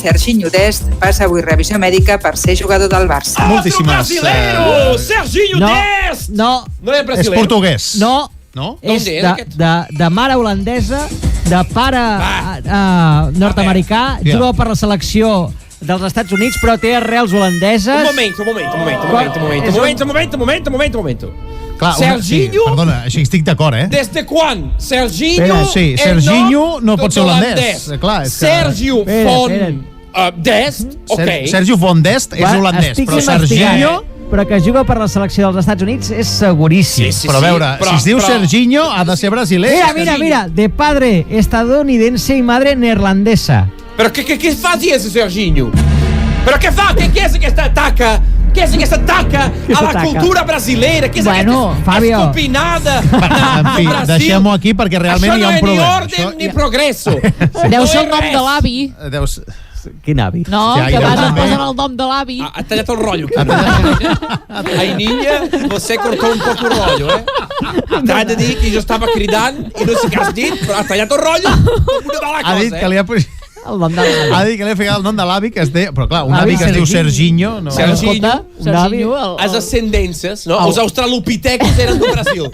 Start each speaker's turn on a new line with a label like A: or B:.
A: Serginho Dest passa avui revisió mèdica per ser jugador del Barça.
B: Moltíssimes.
C: Serginho Dest!
D: No,
C: No és
B: És
C: brasileiro.
B: portuguès.
D: no.
B: No?
D: És
C: D'on és aquest?
D: de mare holandesa, de pare nord-americà,
B: Ja.
D: juga per la selecció dels Estats Units, però té arrels holandeses.
C: Un momento.
B: Clar,
C: Serginho?
B: Perdona, així estic d'acord,
C: Desde quan Serginho
B: Sí, Serginho no pot ser holandès. Clar, és que...
C: Sergio von Dest, ok.
B: Sergio von Dest és holandès,
D: Estic
B: però
D: investigant,
B: Serginho...
D: però que juga per la selecció dels Estats Units és seguríssim.
C: Sí,
B: Però a veure,
C: però-
B: si es diu
C: però-
B: Serginho, ha de ser brasiler.
D: Mira, de padre estadounidense y madre neerlandesa.
C: Però che fazia esse Serginho? Però che fa? Che è che attacca? Che è che attacca alla
D: attacca?
C: cultura brasileira? Che
D: Bueno, Fabio.
C: Scopinada
B: En fi, deixem-ho aquí perquè realment hi ha un
C: Això no
B: problema.
C: és ni ordre ni progresso.
E: Deu ser el nom de l'avi.
B: Deu ser...
D: Quin avi?
E: No,
B: Ja,
E: que
B: ja
E: vas
B: també.
E: posar el nom de l'avi.
C: Ha tagliato il rollo. Ai, niña, você cortou un poco il rollo, T'ha de dir que jo estava cridant i no sé què has dit, però ha tagliato il rollo. Una mala
B: Ha dit
C: cosa,
B: que li ha posat...
D: El nom de l'avi.
B: Ha dit que li ha ficat el nom de l'avi que es deia... Però clar, un
D: Avi
B: avi que es diu Serginho... No.
C: Serginho.
E: Serginho,
C: As ascendências, no? Os australopitecos eram do Brasil.